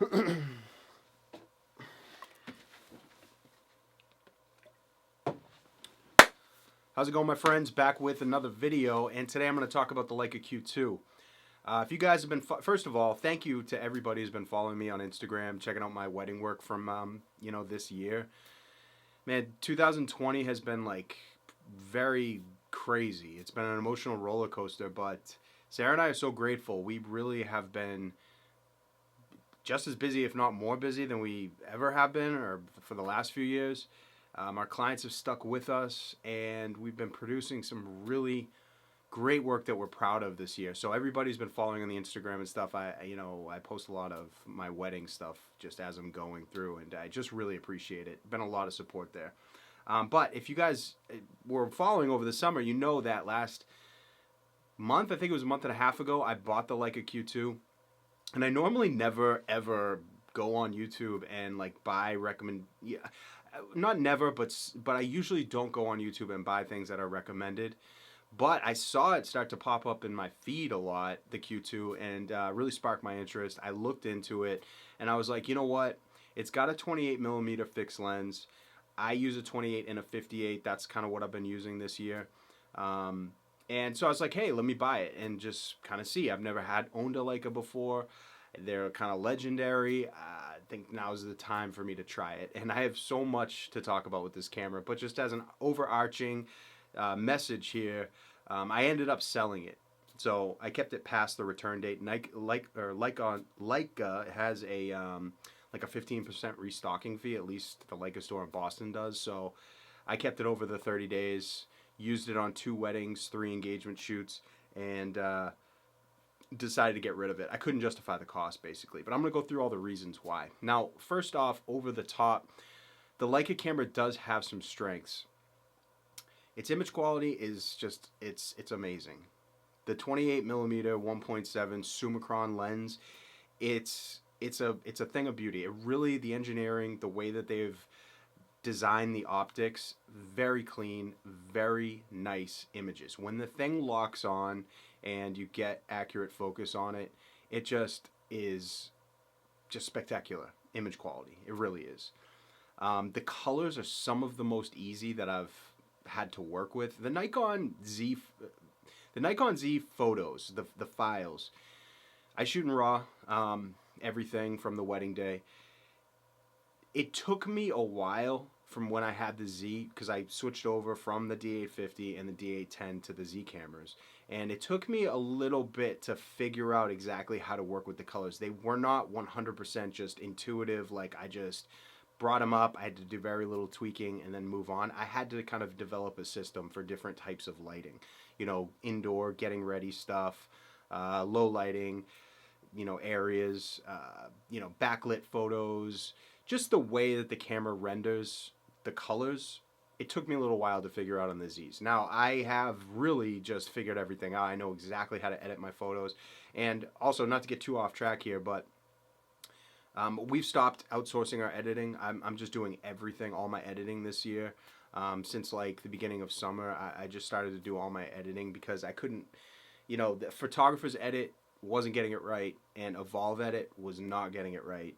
How's it going, my friends? Back with another video, and today I'm going to talk about the Leica Q2. If you guys have been, first of all, thank you to everybody who's been following me on Instagram, checking out my wedding work from, this year. Man, 2020 has been, like, very crazy. It's been an emotional roller coaster, but Sarah and I are so grateful. We really have been just as busy, if not more busy, than we ever have been, or for the last few years. Our clients have stuck with us, and we've been producing some really great work that we're proud of this year. So everybody's been following on the Instagram and stuff. I post a lot of my wedding stuff just as I'm going through, and I just really appreciate it. Been a lot of support there. But if you guys were following over the summer, you know that last month, I think it was a month and a half ago, I bought the Leica Q2, and I normally never ever go on YouTube and like buy not never, but I usually don't go on YouTube and buy things that are recommended. But I saw it start to pop up in my feed a lot, the Q2, and really sparked my interest. I looked into it, and I was like, you know what? It's got a 28mm fixed lens. I use a 28 and a 58. That's kind of what I've been using this year. And so I was like, hey, let me buy it and just kind of see. I've never owned a Leica before. They're kind of legendary. I think now's the time for me to try it. And I have so much to talk about with this camera, but just as an overarching message here, I ended up selling it. So I kept it past the return date. Leica has a like a 15% restocking fee, at least the Leica store in Boston does. So I kept it over the 30 days, used it on 2 weddings, 3 engagement shoots, and decided to get rid of it. I couldn't justify the cost, basically, but I'm going to go through all the reasons why. Now, first off, over the top, the Leica camera does have some strengths. Its image quality is just, it's amazing. The 28mm 1.7 Summicron lens, it's a thing of beauty. It really, the engineering, the way that they've designed the optics, very clean, very nice images. When the thing locks on and you get accurate focus on it, it just is just spectacular image quality. It really is. The colors are some of the most easy that I've had to work with. The Nikon Z photos, the files, I shoot in RAW, everything from the wedding day. It took me a while from when I had the Z, because I switched over from the D850 and the D810 to the Z cameras. And it took me a little bit to figure out exactly how to work with the colors. They were not 100% just intuitive, like I just brought them up, I had to do very little tweaking and then move on. I had to kind of develop a system for different types of lighting. You know, indoor, getting ready stuff, low lighting, areas, backlit photos, just the way that the camera renders the colors. It took me a little while to figure out on the Zs. Now, I have really just figured everything out. I know exactly how to edit my photos. And also, not to get too off track here, but we've stopped outsourcing our editing. I'm just doing everything, all my editing this year. Since like the beginning of summer, I just started to do all my editing because I couldn't, the photographer's edit wasn't getting it right, and Evolve Edit was not getting it right.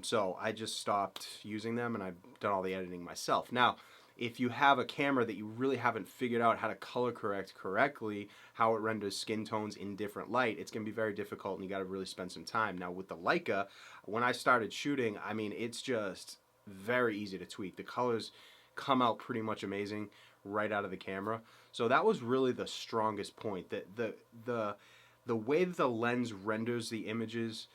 So I just stopped using them, and I've done all the editing myself. Now, if you have a camera that you really haven't figured out how to color correct correctly, how it renders skin tones in different light, it's going to be very difficult, and you got to really spend some time. Now, with the Leica, when I started shooting, I mean, it's just very easy to tweak. The colors come out pretty much amazing right out of the camera. So that was really the strongest point. That the way that the lens renders the images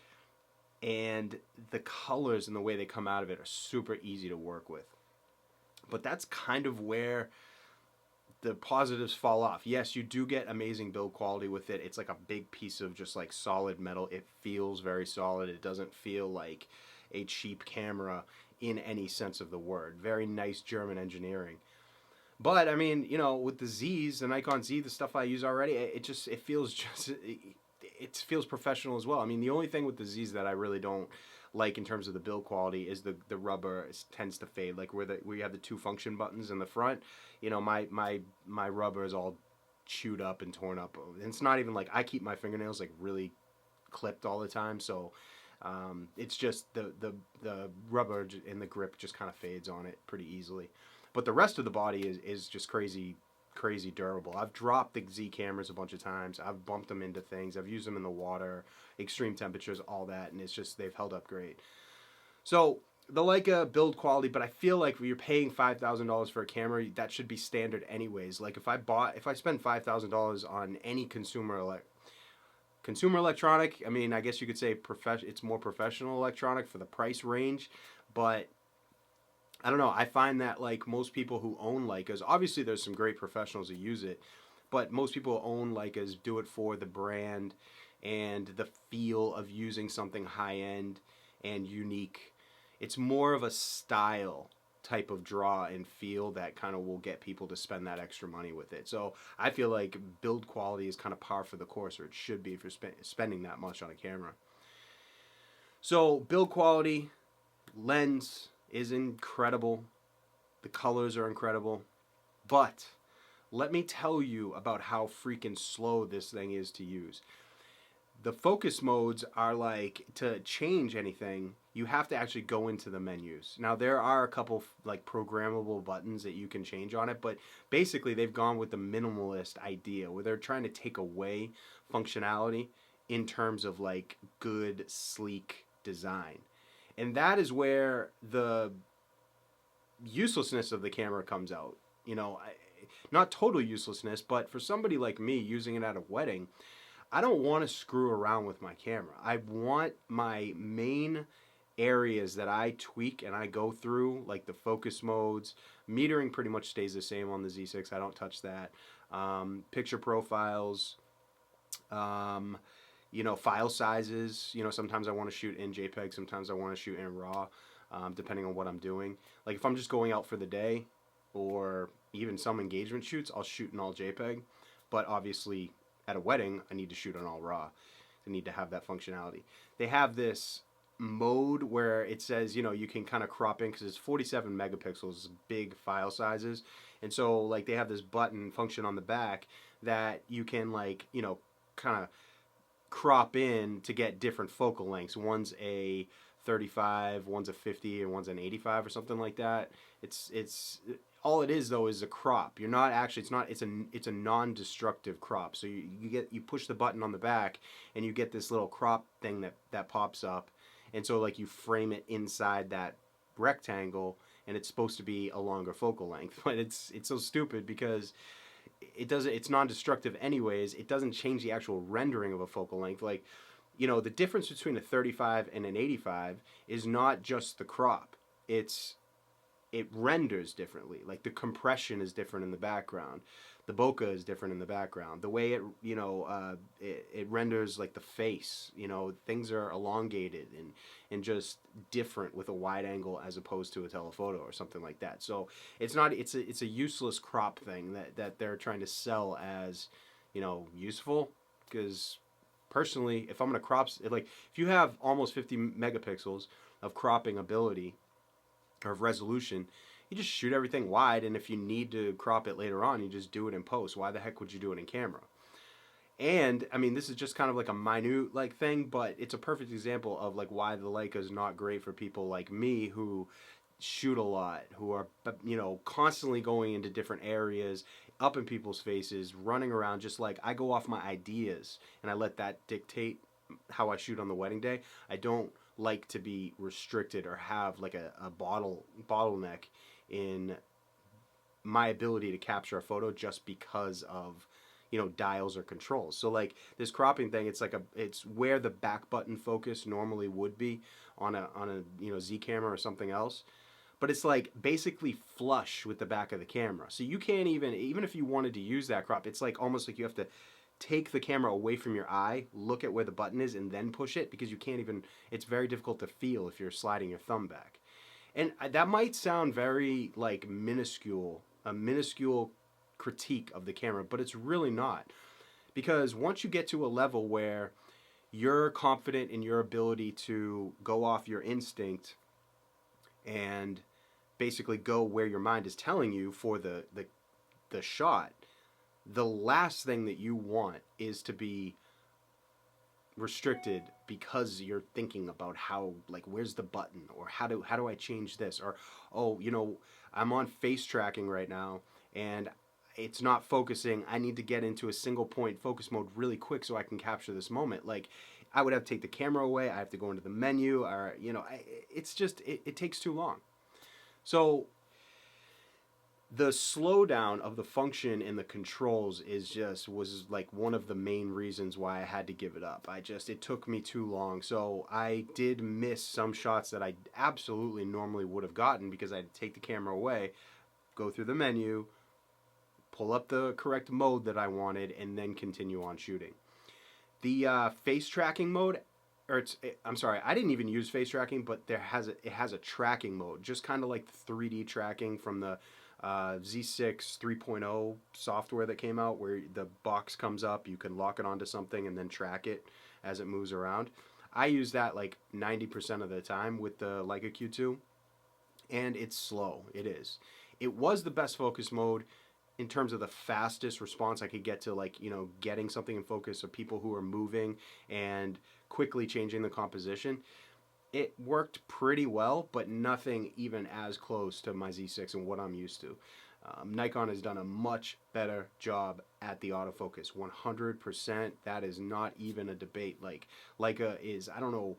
and the colors and the way they come out of it are super easy to work with. But that's kind of where the positives fall off. Yes, you do get amazing build quality with it. It's like a big piece of just like solid metal. It feels very solid. It doesn't feel like a cheap camera in any sense of the word. Very nice German engineering. But I mean, with the Zs, the Nikon Z, the stuff I use already, it feels professional as well. I mean, the only thing with the Zs that I really don't like in terms of the build quality is the rubber tends to fade. Like where you have the 2 function buttons in the front, my rubber is all chewed up and torn up. And it's not even like I keep my fingernails like really clipped all the time, so It's just the rubber and the grip just kind of fades on it pretty easily. But the rest of the body is just crazy durable. I've dropped the Z cameras a bunch of times. I've bumped them into things. I've used them in the water, extreme temperatures, all that, and it's just they've held up great. So the Leica build quality, but I feel like when you're paying $5,000 for a camera, that should be standard anyways. Like if I spend $5,000 on any consumer electronic, I mean, I guess you could say it's more professional electronic for the price range, but I don't know. I find that like most people who own Leicas, obviously there's some great professionals who use it, but most people who own Leicas do it for the brand and the feel of using something high end and unique. It's more of a style type of draw and feel that kind of will get people to spend that extra money with it. So I feel like build quality is kind of par for the course, or it should be if you're spending that much on a camera. So build quality, lens is incredible. The colors are incredible. But let me tell you about how freaking slow this thing is to use. The focus modes are like, to change anything, you have to actually go into the menus. Now there are a couple like programmable buttons that you can change on it, but basically they've gone with the minimalist idea where they're trying to take away functionality in terms of like good, sleek design. And that is where the uselessness of the camera comes out. You know, not total uselessness, but for somebody like me using it at a wedding, I don't want to screw around with my camera. I want my main areas that I tweak and I go through, like the focus modes. Metering pretty much stays the same on the Z6. I don't touch that. Picture profiles, file sizes. Sometimes I want to shoot in JPEG, sometimes I want to shoot in RAW, depending on what I'm doing. Like if I'm just going out for the day, or even some engagement shoots, I'll shoot in all JPEG. But obviously, at a wedding, I need to shoot on all RAW. I need to have that functionality. They have this mode where it says, you can kind of crop in, because it's 47 megapixels, big file sizes. And so, like, they have this button function on the back that you can, like, kind of crop in to get different focal lengths. One's a 35, one's a 50, and one's an 85 or something like that. It's all it is though is a crop. You're not actually it's a non-destructive crop. So you push the button on the back and you get this little crop thing that pops up. And so like you frame it inside that rectangle and it's supposed to be a longer focal length. But it's so stupid because it's non-destructive anyways. It doesn't change the actual rendering of a focal length. Like, the difference between a 35 and an 85 is not just the crop. It renders differently. Like the compression is different in the background. The bokeh is different in the background. The way it renders like the face, things are elongated and just different with a wide angle as opposed to a telephoto or something like that. So it's a useless crop thing that they're trying to sell as, useful. Because personally, if I'm gonna crop, like if you have almost 50 megapixels of cropping ability or of resolution, you just shoot everything wide, and if you need to crop it later on, you just do it in post. Why the heck would you do it in camera? And I mean, this is just kind of like a minute like thing, but it's a perfect example of like why the Leica is not great for people like me who shoot a lot, who are constantly going into different areas, up in people's faces, running around. Just like I go off my ideas and I let that dictate how I shoot on the wedding day. I don't like to be restricted or have like a bottleneck in my ability to capture a photo just because of dials or controls. So like this cropping thing, it's where the back button focus normally would be on a Z camera or something else, but it's like basically flush with the back of the camera. So you can't even if you wanted to use that crop, it's like almost like you have to take the camera away from your eye, look at where the button is, and then push it, because you can't even, it's very difficult to feel if you're sliding your thumb back. And that might sound very like a minuscule critique of the camera, but it's really not. Because once you get to a level where you're confident in your ability to go off your instinct and basically go where your mind is telling you for the shot, the last thing that you want is to be restricted because you're thinking about how, like, where's the button, or how do I change this, or oh, I'm on face tracking right now and it's not focusing. I need to get into a single point focus mode really quick so I can capture this moment. Like, I would have to take the camera away. I have to go into the menu, or it's just it takes too long. So the slowdown of the function in the controls was like one of the main reasons why I had to give it up. It took me too long. So I did miss some shots that I absolutely normally would have gotten because I had to take the camera away, go through the menu, pull up the correct mode that I wanted, and then continue on shooting. The face tracking mode, I'm sorry, I didn't even use face tracking, but it has a tracking mode, just kind of like the 3D tracking from the Z6 3.0 software that came out, where the box comes up, you can lock it onto something and then track it as it moves around. I use that like 90% of the time with the Leica Q2, and it's slow. It is. It was the best focus mode in terms of the fastest response I could get to, like, getting something in focus of people who are moving and quickly changing the composition. It worked pretty well, but nothing even as close to my Z6 and what I'm used to. Nikon has done a much better job at the autofocus, 100%. That is not even a debate. Like, Leica is, I don't know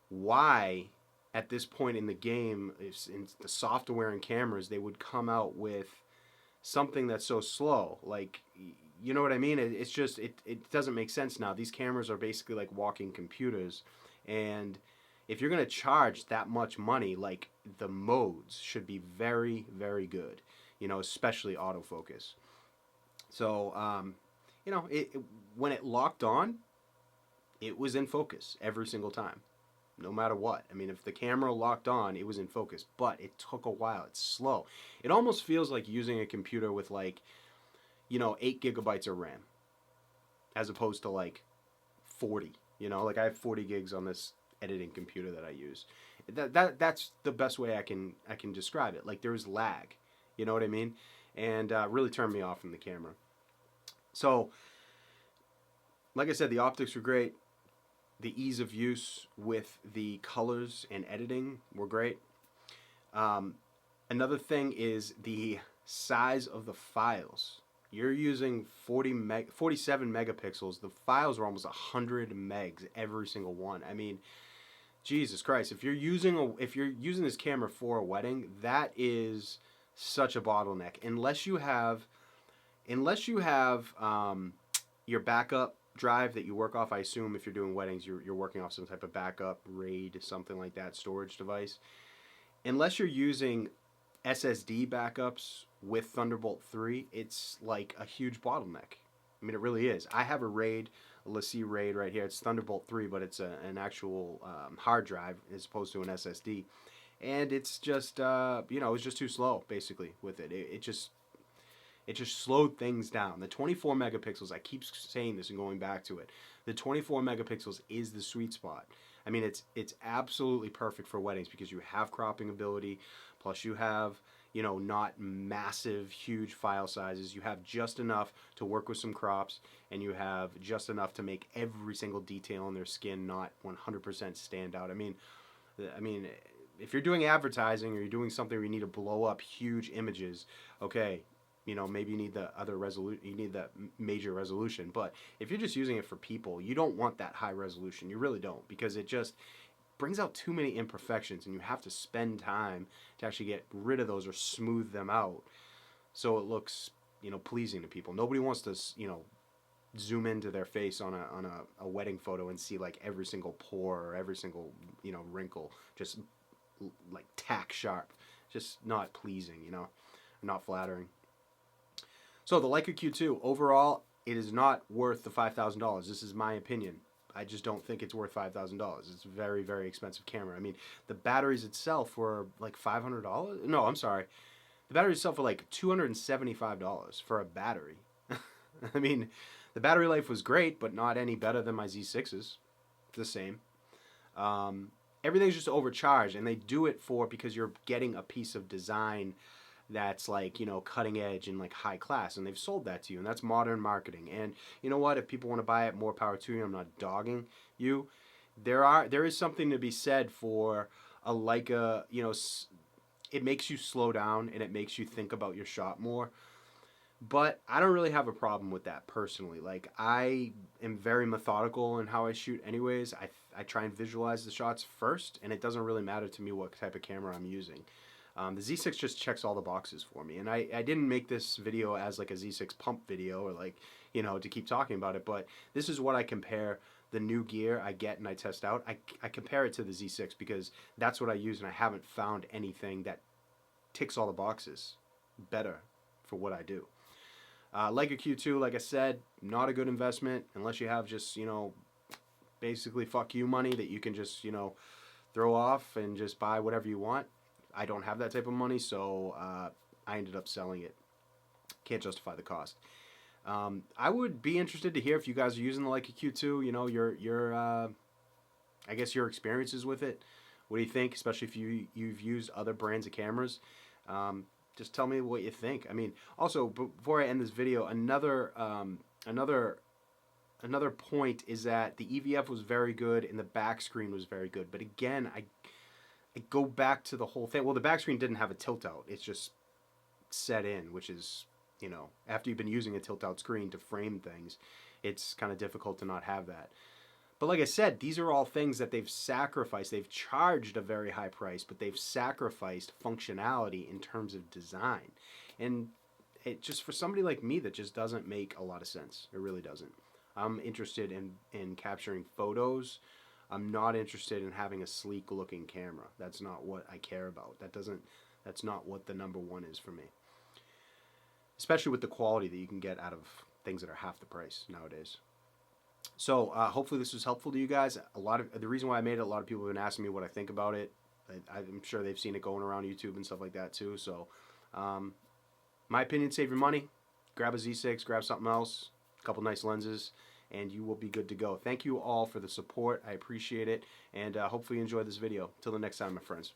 why at this point in the game, in the software and cameras, they would come out with something that's so slow. Like, you know what I mean? It's just, it doesn't make sense now. These cameras are basically like walking computers, and if you're going to charge that much money, like, the modes should be very, very good, especially autofocus. So, when it locked on, it was in focus every single time, no matter what. I mean, if the camera locked on, it was in focus, but it took a while. It's slow. It almost feels like using a computer with, like, 8 gigabytes of RAM, as opposed to like 40. Like, I have 40 gigs on this editing computer that I use. That's the best way I can describe it. Like, there's lag, you know what I mean, and really turned me off from the camera. So, like I said, the optics were great. The ease of use with the colors and editing were great. Another thing is the size of the files. You're using 47 megapixels. The files are almost 100 megs every single one. I mean, Jesus Christ! If you're using this camera for a wedding, that is such a bottleneck. Unless you have your backup drive that you work off. I assume if you're doing weddings, you're working off some type of backup RAID, something like that, storage device. Unless you're using SSD backups with Thunderbolt 3, it's like a huge bottleneck. I mean, it really is. I have a RAID, a LaCie RAID right here. It's Thunderbolt 3, but it's an actual hard drive as opposed to an SSD. And it's just, it's just too slow, basically, with it. It just slowed things down. The 24 megapixels, I keep saying this and going back to it, the 24 megapixels is the sweet spot. I mean, it's absolutely perfect for weddings because you have cropping ability, plus you have, not massive, huge file sizes. You have just enough to work with some crops, and you have just enough to make every single detail on their skin not 100% stand out. I mean, if you're doing advertising or you're doing something where you need to blow up huge images, okay, maybe you need the you need that major resolution. But if you're just using it for people, you don't want that high resolution. You really don't, because it just brings out too many imperfections, and you have to spend time to actually get rid of those or smooth them out so it looks, pleasing to people. Nobody wants to, zoom into their face on a wedding photo and see like every single pore or every single, wrinkle just like tack sharp. Just not pleasing, not flattering. So the Leica Q2, overall, it is not worth the $5,000. This is my opinion. I just don't think it's worth $5,000. It's a very, very expensive camera. I mean, the batteries itself were like $500. No, I'm sorry. The batteries itself were like $275 for a battery. I mean, the battery life was great, but not any better than my Z6s. It's the same. Everything's just overcharged, and they do it because you're getting a piece of design that's like, cutting edge and like high class, and they've sold that to you, and that's modern marketing. And you know what? If people want to buy it, more power to you. I'm not dogging you. there is something to be said for a Leica. You know, it makes you slow down and it makes you think about your shot more. But I don't really have a problem with that personally. Like, I am very methodical in how I shoot anyways. I try and visualize the shots first, and it doesn't really matter to me what type of camera I'm using. The Z6 just checks all the boxes for me. And I didn't make this video as like a Z6 pump video or like, you know, to keep talking about it. But this is what I compare the new gear I get and I test out. I compare it to the Z6 because that's what I use, and I haven't found anything that ticks all the boxes better for what I do. Leica Q2, like I said, not a good investment unless you have just, you know, basically fuck you money that you can just, you know, throw off and just buy whatever you want. I don't have that type of money, so I ended up selling it. Can't justify the cost. I would be interested to hear if you guys are using the Leica Q2, you know, your I guess your experiences with it. What do you think, especially if you've used other brands of cameras? Just tell me what you think. I mean, also, before I end this video, another point is that the EVF was very good and the back screen was very good. But again, I go back to the whole thing. Well, the back screen didn't have a tilt out. It's just set in, which is, you know, after you've been using a tilt out screen to frame things, it's kind of difficult to not have that. But like I said, these are all things that they've sacrificed. They've charged a very high price, but they've sacrificed functionality in terms of design. And it just, for somebody like me, that just doesn't make a lot of sense. It really doesn't. I'm interested in capturing photos. I'm not interested in having a sleek looking camera. That's not what I care about. That's not what the number one is for me. Especially with the quality that you can get out of things that are half the price nowadays. So hopefully this was helpful to you guys. The reason why I made it, a lot of people have been asking me what I think about it. I'm sure they've seen it going around YouTube and stuff like that too. So my opinion, save your money. Grab a Z6, grab something else, a couple nice lenses, and you will be good to go. Thank you all for the support. I appreciate it, and hopefully you enjoyed this video. Till the next time, my friends.